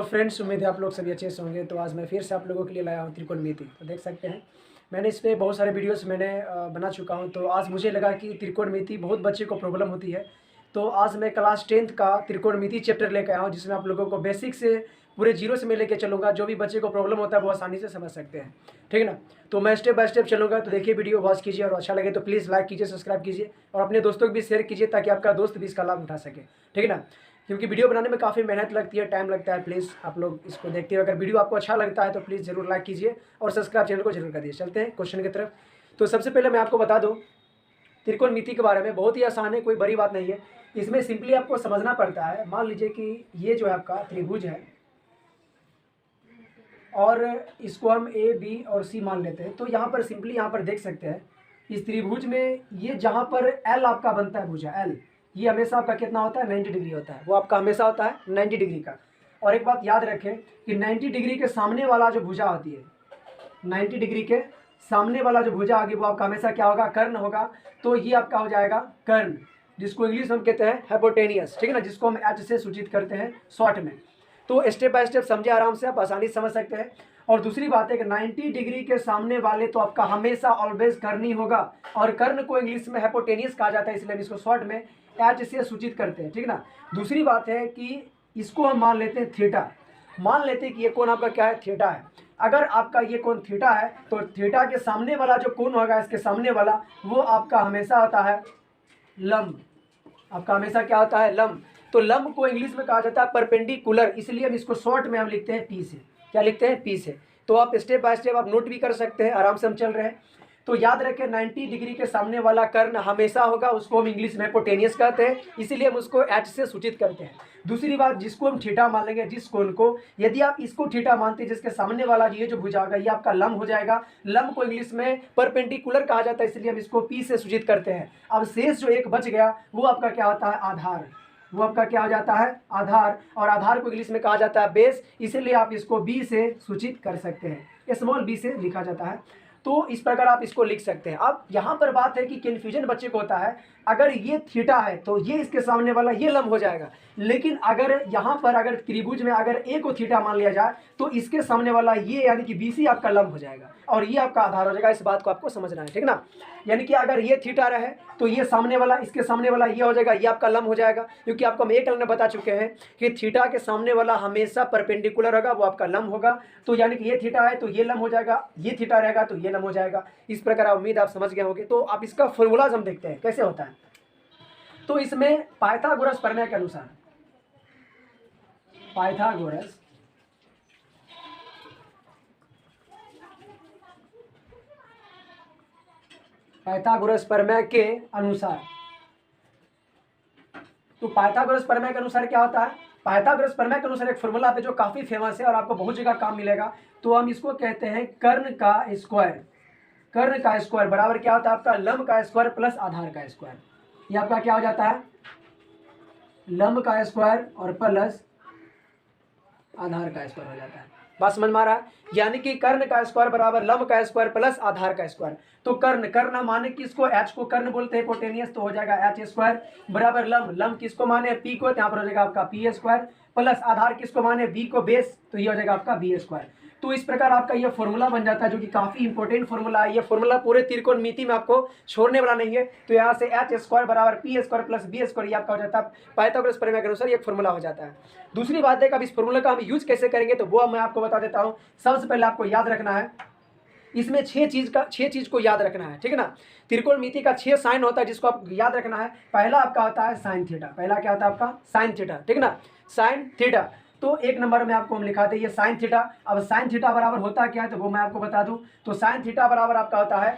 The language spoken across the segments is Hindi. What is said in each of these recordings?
फ्रेंड्स, उम्मीद है आप लोग सभी अच्छे से होंगे। तो आज मैं फिर से आप लोगों के लिए लाया हूँ त्रिकोणमिति। तो देख सकते हैं मैंने इस पे बहुत सारे वीडियोस बना चुका हूँ। तो आज मुझे लगा कि त्रिकोणमिति बहुत बच्चे को प्रॉब्लम होती है। तो आज मैं क्लास 10th का त्रिकोणमिति चैप्टर लेकर आया हूँ, जिसमें आप लोगों को बेसिक से पूरे जीरो से मैं लेके चलूँगा। जो भी बच्चे को प्रॉब्लम होता है वो आसानी से समझ सकते हैं, ठीक है ना। तो मैं स्टेप बाय स्टेप चलूँगा। तो देखिए, वीडियो वॉच कीजिए और अच्छा लगे तो प्लीज़ लाइक कीजिए, सब्सक्राइब कीजिए और अपने दोस्तों को भी शेयर कीजिए, ताकि आपका दोस्त भी इसका लाभ उठा सके, ठीक है ना। क्योंकि वीडियो बनाने में काफ़ी मेहनत लगती है, टाइम लगता है। प्लीज़ आप लोग इसको देखते हुए, अगर वीडियो आपको अच्छा लगता है तो प्लीज़ ज़रूर लाइक कीजिए और सब्सक्राइब चैनल को जरूर कर दीजिए। चलते हैं क्वेश्चन की तरफ। तो सबसे पहले मैं आपको बता दूं त्रिकोणमिति के बारे में, बहुत ही आसान है, कोई बड़ी बात नहीं है। इसमें सिंपली आपको समझना पड़ता है। मान लीजिए कि ये जो है आपका त्रिभुज है और इसको हम ए बी और सी मान लेते हैं। तो यहाँ पर सिंपली यहाँ पर देख सकते हैं, इस त्रिभुज में ये जहाँ पर एल आपका बनता है, भुजा एल, ये हमेशा आपका कितना होता है, 90 डिग्री होता है। वो आपका हमेशा होता है 90 डिग्री का। और एक बात याद रखें कि 90 डिग्री के सामने वाला जो भुजा होती है, 90 डिग्री के सामने वाला जो भुजा आगे, वो आपका हमेशा क्या होगा, कर्ण होगा। तो ये आपका हो जाएगा कर्ण, जिसको इंग्लिश में हम कहते हैं हाइपोटेनियस, ठीक है ना, जिसको हम एच से सूचित करते हैं शॉर्ट में। तो स्टेप बाय स्टेप समझे, आराम से आप आसानी से समझ सकते हैं। और दूसरी बात है कि 90 डिग्री के सामने वाले तो आपका हमेशा ऑलवेज कर्ण ही होगा, और कर्ण को इंग्लिश में हाइपोटेनियस कहा जाता है, इसलिए हम इसको शॉर्ट में एच से सूचित करते हैं, ठीक है ना। दूसरी बात है कि इसको हम मान लेते हैं थीटा। मान लेते हैं कि ये कोण आपका क्या है, थीटा है। अगर आपका ये कोण थीटा है तो थीटा के सामने वाला जो कोण होगा, इसके सामने वाला, वो आपका हमेशा होता है लंब। आपका हमेशा क्या होता है, लंब। तो लंब को इंग्लिश में कहा जाता है परपेंडिकुलर, इसलिए हम इसको शॉर्ट में हम लिखते हैं पी से। क्या लिखते हैं, पी से। तो आप स्टेप बाय स्टेप आप नोट भी कर सकते हैं, आराम से हम चल रहे हैं। तो याद रखें, 90 डिग्री के सामने वाला कर्ण हमेशा होगा, उसको हम इंग्लिश में हाइपोटेनियस कहते हैं, इसीलिए हम उसको एच से सूचित करते हैं। दूसरी बात, जिसको हम थीटा मान लेंगे, जिस कोण को, यदि आप इसको थीटा मानते हैं, जिसके सामने वाला ये जो भुजा होगा, ये आपका लंब हो जाएगा। लंब को इंग्लिश में परपेंडिकुलर कहा जाता है, इसलिए हम इसको पी से सूचित करते हैं। अब शेष जो एक बच गया, वो आपका क्या होता है, आधार। वो आपका क्या हो जाता है, आधार। और आधार को इंग्लिश में कहा जाता है बेस, इसीलिए आप इसको बी से सूचित कर सकते हैं, स्मॉल बी से लिखा जाता है। तो इस प्रकार आप इसको लिख सकते हैं। अब यहाँ पर बात है कि कन्फ्यूजन बच्चे को होता है, अगर ये थीटा है तो ये इसके सामने वाला ये लंब हो जाएगा, लेकिन अगर यहाँ पर अगर त्रिभुज में अगर ए को थीटा मान लिया जाए तो इसके सामने वाला ये यानी कि बी सी आपका लंब हो जाएगा और ये आपका आधार हो जाएगा। इस बात को आपको समझना है, ठीक ना। यानी कि अगर ये थीटा रहे तो ये सामने वाला, इसके सामने वाला ये हो जाएगा, ये आपका लंब हो जाएगा। क्योंकि आपको हम एक में बता चुके हैं कि थीटा के सामने वाला हमेशा परपेंडिकुलर होगा, वो आपका लंब होगा। तो यानी कि ये थीटा है तो ये लंब हो जाएगा, ये थीटा रहेगा तो ये लंब हो जाएगा। इस प्रकार उम्मीद आप समझ गए होंगे। तो आप इसका फॉर्मूलाज हम देखते हैं कैसे होता है। तो इसमें पाइथागोरस प्रमेय के अनुसार, पाइथागोरस प्रमेय के अनुसार, तो पाइथागोरस प्रमेय के अनुसार क्या होता है, पाइथागोरस प्रमेय के अनुसार एक फॉर्मूला है जो काफी फेमस है और आपको बहुत जगह काम मिलेगा। तो हम इसको कहते हैं कर्ण का स्क्वायर। कर्ण का स्क्वायर बराबर क्या होता है, आपका लंब का स्क्वायर प्लस आधार का स्क्वायर। ये आपका क्या हो जाता है, लंब का स्क्वायर और प्लस आधार का स्क्वायर हो जाता है। बात समझ में आ रहा है। यानी कि कर्ण का स्क्वायर बराबर लंब का स्क्वायर प्लस आधार का स्क्वायर। तो कर्ण माने किसको, एच को कर्ण बोलते हैं हिपोटेनियस, तो हो जाएगा एच स्क्वायर बराबर लंब किसको माने, पी को, यहाँ पर हो जाएगा आपका पी स्क्वायर प्लस आधार किसको माने, बी को बेस, तो ये हो जाएगा आपका बी स्क्वायर। तो इस प्रकार आपका ये फॉर्मूला बन जाता है, जो कि काफी इंपॉर्टेंट फॉर्मूला है। ये फॉर्मूला पूरे त्रिकोणमिति में आपको छोड़ने वाला नहीं है। तो यहाँ से एच स्क्वायर बराबर P square plus B square, ये आपका हो जाता है पाइथागोरस प्रमेय के अनुसार ये फॉर्मूला हो जाता है। दूसरी बात है कि अब इस फॉर्मूला का हम यूज कैसे करेंगे, तो वो मैं आपको बता देता हूँ। सबसे पहले आपको याद रखना है, इसमें छह चीज को याद रखना है, ठीक है ना। त्रिकोणमिति का 6 साइन होता है, जिसको आप याद रखना है। पहला आपका होता है साइन थीटा, पहला क्या होता है आपका साइन थीटा, ठीक है ना, साइन थीटा। तो एक नंबर में आपको हम लिखाते हैं ये साइन थीटा। अब साइन थीटा बराबर होता क्या है, तो वो मैं आपको बता दूं। तो साइन थीटा बराबर आपका होता है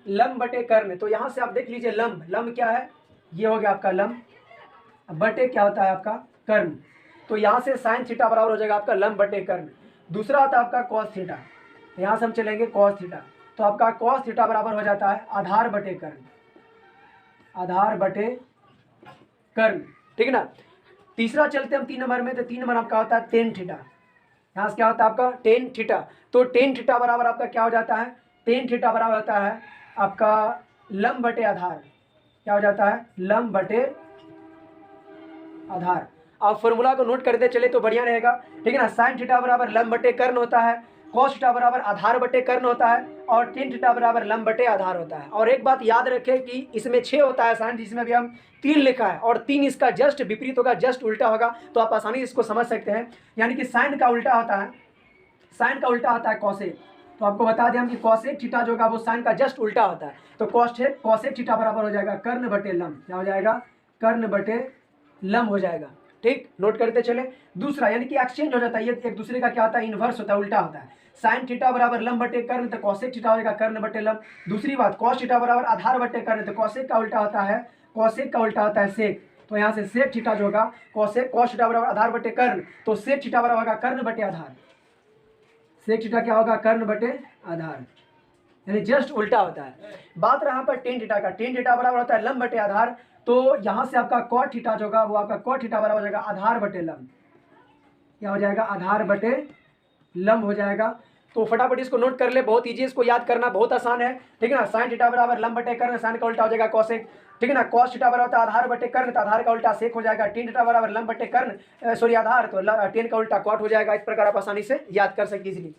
लंब बटे कर्ण। तो यहाँ से आप देख लीजिए, लंब क्या है, ये हो गया आपका लंब, बटे क्या होता है आपका कर्ण। तो यहाँ से साइन थीटा बराबर हो जाएगा आपका लंब बटे कर्ण। दूसरा आता है आपका कॉस थीटा, यहाँ से हम चलेंगे कॉस थीटा। तो आपका कॉस थीटा बराबर हो जाता है आधार बटे कर्ण, आधार बटे कर्ण, ठीक है ना। तीसरा चलते हम 3 नंबर में, तो 3 नंबर आपका होता है टेन थीटा। यहाँ से क्या होता है आपका टेन थीटा। तो टेन थीटा बराबर आपका क्या हो जाता है, टेन थीटा बराबर होता है आपका लंब बटे आधार। क्या हो जाता है, लंब बटे आधार। आप फॉर्मूला को नोट करते चले तो बढ़िया रहेगा, ठीक है ना। साइन थीटा बराबर लंब बटे कर्ण होता है, कॉस थीटा बराबर आधार बटे कर्ण होता है, और टेन थीटा बराबर लंब बटे आधार होता है। और एक बात याद रखें कि इसमें 6 होता है साइन, जिसमें भी हम 3 लिखा है, और 3 इसका जस्ट विपरीत होगा, जस्ट उल्टा होगा, तो आप आसानी से इसको समझ सकते हैं। यानी कि साइन का उल्टा होता है, साइन का उल्टा होता है कॉसेक। तो आपको बता दें हम कि कॉसेक थीटा जो होगा वो साइन का जस्ट उल्टा होता है। तो कॉसेक थीटा बराबर हो जाएगा कर्ण बटे लंब। क्या हो जाएगा? कर्ण बटे लंब हो जाएगा। ठीक, नोट करते चले। दूसरा यानी कि एक्सचेंज हो जाता है, ये एक दूसरे का क्या होता है? इन्वर्स होता है, उल्टा होता है। साइन थीटा बराबर लंब बटे कर्ण, तो कॉसेक थीटा हो जाएगा कर्ण बटे लंब। दूसरी बात, कॉस थीटा बराबर आधार बटे कर्ण, तो कॉसेक का उल्टा होता है, कॉसेक का उल्टा होता है सेक। तो यहाँ से सेक थीटा जो होगा कॉसेक, कॉस थीटा बराबर आधार बटे कर्ण, तो सेक थीटा बराबर होगा कर्ण बटे आधार। सेक थीटा क्या होगा? कर्ण बटे आधार, यानी जस्ट उल्टा होता है। बात रहा पर टेन थीटा का, टेन थीटा बराबर होता है लंब बटे आधार। तो यहाँ से आपका कॉट थीटा जो होगा वो आपका कॉट थीटा बराबर हो जाएगा आधार बटे लंब। क्या हो जाएगा? आधार बटे लंब हो जाएगा। तो फटाफट इसको नोट कर ले, बहुत ईजी, इसको याद करना बहुत आसान है, ठीक है ना। साइन थीटा बराबर लंब बटे कर्ण, साइन का उल्टा हो जाएगा कॉसेक, ठीक है ना। कॉस थीटा बराबर होता है आधार बटे कर्ण, तो आधार का उल्टा सेक हो जाएगा। टेन थीटा बराबर लंब बटे कर्ण सॉरी आधार, तो टेन का उल्टा कॉट हो जाएगा। इस प्रकार आप आसानी से याद कर सकते इजीली।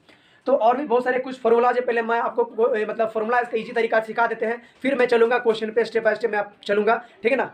तो और भी बहुत सारे कुछ फॉर्मूला है, पहले मैं आपको मतलब फॉर्मूला इसका इजी तरीका सिखा देते हैं, फिर मैं चलूंगा क्वेश्चन पे, स्टेप बाय स्टेप मैं चलूंगा, ठीक है ना।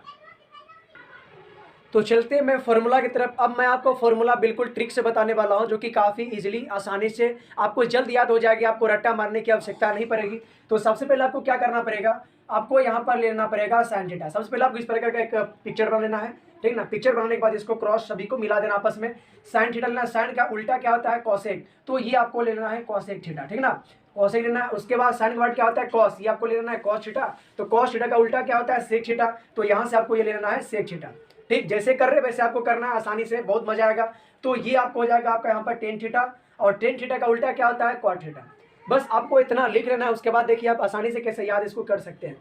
तो चलते मैं फॉर्मूला की तरफ। अब मैं आपको फॉर्मूला बिल्कुल ट्रिक से बताने वाला हूं, जो कि काफ़ी इजीली आसानी से आपको जल्द याद हो जाएगी, आपको रट्टा मारने की आवश्यकता नहीं पड़ेगी। तो सबसे पहले आपको क्या करना पड़ेगा? आपको यहाँ पर लेना पड़ेगा साइन थीटा। सबसे पहले आपको इस प्रकार का एक पिक्चर बना लेना है, ठीक है ना। पिक्चर बनाने के बाद इसको क्रॉस सभी को मिला देना आपस में। साइन थीटा लेना, साइन का उल्टा क्या होता है? कॉसेक, तो ये आपको लेना है कॉसेक थीटा, ठीक है ना। कॉसेक लेना है। उसके बाद साइन के बाद क्या होता है? कॉस, ये आपको लेना है कॉस थीटा। तो कॉस थीटा का उल्टा क्या होता है? Sec theta. तो यहाँ से आपको ये लेना है सेक थीटा। ठीक, जैसे कर रहे वैसे आपको करना है, आसानी से, बहुत मजा आएगा। तो ये आपको हो जाएगा आपका यहाँ पर टेन थीटा, और टेन थीटा का उल्टा क्या होता है? Cot theta. बस आपको इतना लिख लेना है। उसके बाद देखिए आप आसानी से कैसे याद इसको कर सकते हैं।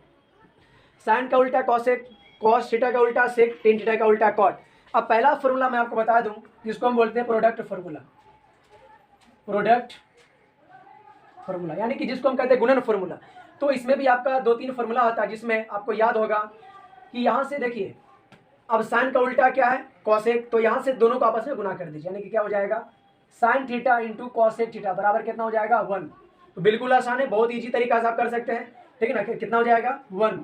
साइन का उल्टा कॉसेक, कॉस थीटा का उल्टा सेक, टेन थीटा का उल्टा कॉट। अब पहला फॉर्मूला मैं आपको बता दूं, जिसको हम बोलते हैं प्रोडक्ट फॉर्मूला। प्रोडक्ट फॉर्मूला यानी कि जिसको हम कहते हैं गुणन फॉर्मूला। तो इसमें भी आपका 2-3 फॉर्मूला होता है, जिसमें आपको याद होगा कि यहाँ से देखिए, अब साइन का उल्टा क्या है? कॉसेक। तो यहाँ से दोनों को आपस में गुना कर दीजिए, यानी कि क्या हो जाएगा? Sine theta into cosec theta बराबर कितना हो जाएगा? 1। तो बिल्कुल आसान है, बहुत इजी तरीका से आप कर सकते हैं, ठीक है ना। कितना हो जाएगा? 1।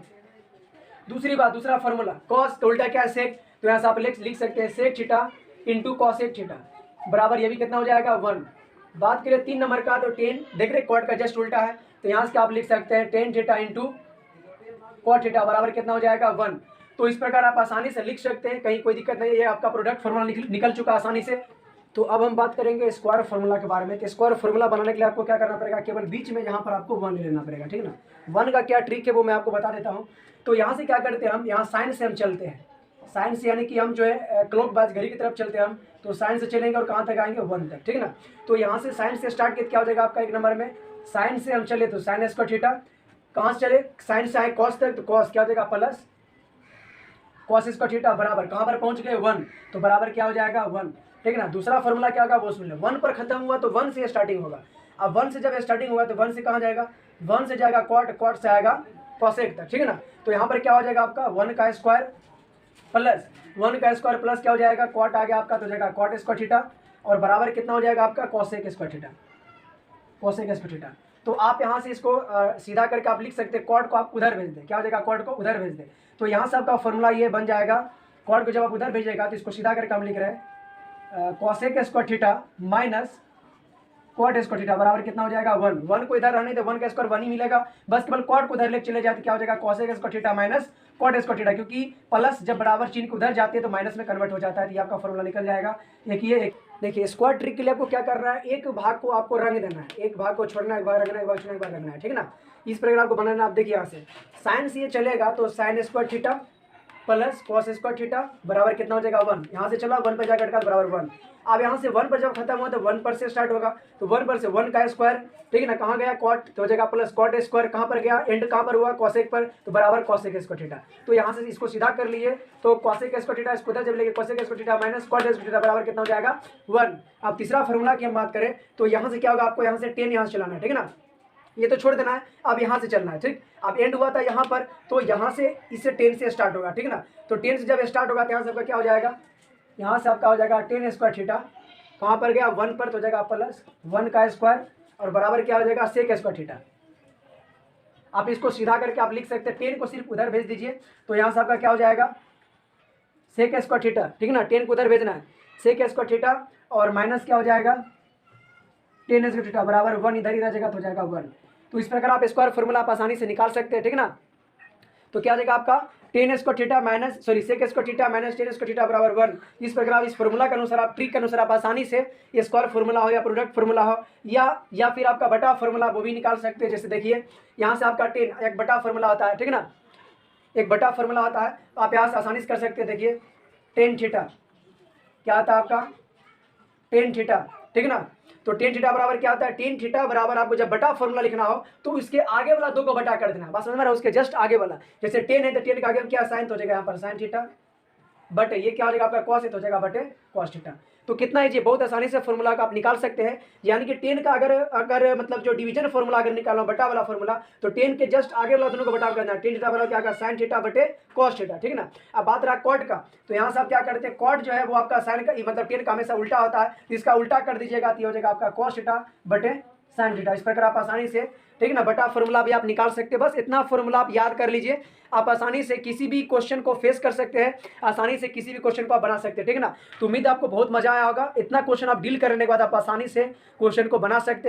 दूसरी बात, दूसरा फॉर्मूला, कॉस का उल्टा क्या है? सेक। तो यहाँ से आप लिख सकते हैं sec theta into cosec theta बराबर, ये भी कितना हो जाएगा? 1। बात करें 3 नंबर का, तो टेन, देख रहे कॉट का जस्ट उल्टा है, तो यहाँ से आप लिख सकते हैं tan theta into cot theta बराबर कितना हो जाएगा? 1। तो इस प्रकार आप आसानी से लिख सकते हैं, कहीं कोई दिक्कत नहीं है। ये आपका प्रोडक्ट फार्मूला निकल चुका आसानी से। तो अब हम बात करेंगे स्क्वायर फार्मूला के बारे में। तो स्क्वायर फार्मूला बनाने के लिए आपको क्या करना पड़ेगा? केवल बीच में यहाँ पर आपको 1 ले लेना पड़ेगा, ठीक है ना। 1 का क्या ट्रिक है वो मैं आपको बता देता हूँ। तो यहाँ से क्या करते हैं हम, यहाँ साइन से हम चलते हैं। साइन से यानी कि हम जो है क्लॉक वाइज घड़ी की तरफ चलते हैं हम। तो साइन से चलेंगे और कहाँ तक आएंगे? 1 तक, ठीक है ना। तो यहाँ से साइन से स्टार्ट किया, क्या हो जाएगा आपका? 1 नंबर में साइन से हम चले तो साइन स्क्वायर थीटा, कहाँ से चले? साइन से आए कॉस तक, तो कॉस क्या हो जाएगा? प्लस कॉस स्क्वायर थीटा बराबर कहाँ पर पहुंच गए? 1। तो बराबर क्या हो जाएगा? 1, ठीक है ना। दूसरा फॉर्मूला क्या होगा वो सुन ले। 1 पर खत्म हुआ तो 1 से स्टार्टिंग होगा। अब 1 से जब स्टार्टिंग होगा तो 1 से कहाँ जाएगा? 1 से जाएगा कॉट, कॉट से आएगा कॉसेक तक, ठीक है ना। तो यहाँ पर क्या हो जाएगा आपका? 1 का स्क्वायर प्लस 1 का स्क्वायर प्लस क्या हो जाएगा? कॉट आ गया आपका, तो जाएगा कॉट स्क्वायर थीटा, और बराबर कितना हो जाएगा आपका? Cosec square theta, cosec square theta. तो आप यहाँ से इसको सीधा करके आप लिख सकते हैं, कॉट को आप उधर भेज दें। क्या हो जाएगा? कॉट को उधर भेज दें। तो यहाँ से आपका फॉर्मूला ये बन जाएगा, कॉट को जब आप उधर भेजिएगा तो इसको सीधा करके हम लिख रहे हैं cosec square theta minus cot square theta बराबर कितना हो जाएगा? 1। 1 को इधर रहने तो 1 का स्क्वायर 1 ही मिलेगा, बस केवल कॉट को उधर लेके चले जाते, क्या हो जाएगा? Cosec square theta minus cot square theta, क्योंकि प्लस जब बराबर चिन्ह को उधर जाते हैं तो माइनस में कन्वर्ट हो जाता है। तो ये आपका फॉर्मूला निकल जाएगा। देखिए स्क्वायर ट्रिक के लिए आपको क्या करना है? एक भाग को आपको रंग देना है, एक भाग को छोड़ना, एक भाग रखना है, एक भाग छोड़ना, एक भाग रखना है, ठीक है ना। इस प्रकार आपको बनाना। आप देखिए यहाँ से साइन से ये चलेगा तो sine square theta plus cos square theta बराबर कितना हो जाएगा? 1। यहाँ से चला 1 पर जाकर अटका बराबर 1। अब यहाँ से 1 पर जब खत्म हुआ तो 1 पर से स्टार्ट होगा, तो 1 पर से 1 का स्क्वायर, ठीक है ना, कहाँ गया? कॉट, तो हो जाएगा प्लस कॉट स्क्वायर, कहाँ पर गया? एंड कहाँ पर हुआ? कॉसेक पर, तो बराबर कॉसेक स्क्वायर थीटा। तो यहाँ से इसको सीधा कर लिए, तो कॉसेक स्क्वायर थीटा इसको उधर जब लेंगे, cosec square theta minus cot square theta बराबर कितना हो जाएगा? 1। अब तीसरा फॉर्मूला की हम बात करें तो यहाँ से क्या होगा? आपको यहाँ से 10 यहाँ से चलाना है, ठीक है ना। ये तो छोड़ देना है, अब यहाँ से चलना है, ठीक। अब एंड हुआ था यहाँ पर, तो यहाँ से इससे 10 से स्टार्ट होगा, ठीक है ना। तो 10 से जब स्टार्ट होगा तो यहाँ सबका क्या हो जाएगा? यहाँ से आपका हो जाएगा टेन स्क्वायर थीटा, कहाँ पर गया 1 पर, तो हो जाएगा प्लस 1 का स्क्वायर और बराबर क्या हो जाएगा सेक स्क्वायर थीटा। आप इसको सीधा करके आप लिख सकते हैं, 10 को सिर्फ उधर भेज दीजिए तो यहाँ से आपका क्या हो जाएगा सेक स्क्वायर थीटा, ठीक ना, 10 को उधर भेजना है, सेक स्क्वायर थीटा और माइनस क्या हो जाएगा 10 स्क्वायर थीटा बराबर 1 इधर ही रह जाएगा तो हो जाएगा 1। तो इस प्रकार आप स्क्वायर फॉर्मूला आप आसानी से निकाल सकते हैं, ठीक ना। तो क्या हो जाएगा आपका 10 square theta minus sec square theta minus 10 square theta बराबर 1। इस प्रकार आप इस फॉर्मूला के अनुसार, आप ट्रिक के अनुसार आप आसानी से ये स्क्वायर फॉर्मूला हो या प्रोडक्ट फॉर्मूला हो या फिर आपका बटा फॉर्मूला वो भी निकाल सकते हैं। जैसे देखिए यहाँ से आपका 10 एक बटा फॉर्मूला होता है, ठीक ना, एक बटा फॉर्मूला होता है, आप यहाँ से आसानी से कर सकते हैं। देखिए 10 थीटा क्या आता है आपका 10 थीटा, ठीक ना। तो 10 थीटा बराबर क्या होता है 10 थीटा बराबर आपको जब बटा फॉर्मूला लिखना हो तो इसके आगे वाला 2 को बटा कर देना, बस समझ में आ रहा है, उसके जस्ट आगे वाला। जैसे 10 है तो 10 के आगे क्या साइन, तो हो जाएगा यहाँ पर साइन थीटा बट ये क्या हो जाएगा आपका कॉस है तो हो जाएगा बटे कॉस थीटा। तो कितना है जी, बहुत आसानी से फॉर्मूला का आप निकाल सकते हैं। यानी कि 10 का अगर मतलब जो डिवीजन फॉर्मूला अगर निकालना बटा वाला फॉर्मूला तो 10 के जस्ट आगे वाला दोनों को बटा करना है, 10 थीटा बराबर क्या आएगा साइन थीटा बटे कॉस थीटा, ठीक ना। अब बात रहा कॉट का, तो यहाँ से आप क्या करते हैं कॉट जो है वो आपका साइन का मतलब 10 का हमेशा उल्टा होता है, तो इसका उल्टा कर दीजिएगा तो हो जाएगा आपका कॉस थीटा बटे साइन थीटा। इस प्रकार आप आसानी से, ठीक ना, बटा फॉर्मूला भी आप निकाल सकते हैं। बस इतना फॉर्मूला आप याद कर लीजिए, आप आसानी से किसी भी क्वेश्चन को फेस कर सकते हैं, आसानी से किसी भी क्वेश्चन को आप बना सकते हैं, ठीक ना। तो उम्मीद आपको बहुत मजा आया होगा। इतना क्वेश्चन आप डील करने के बाद आप आसानी से क्वेश्चन को बना सकते हैं।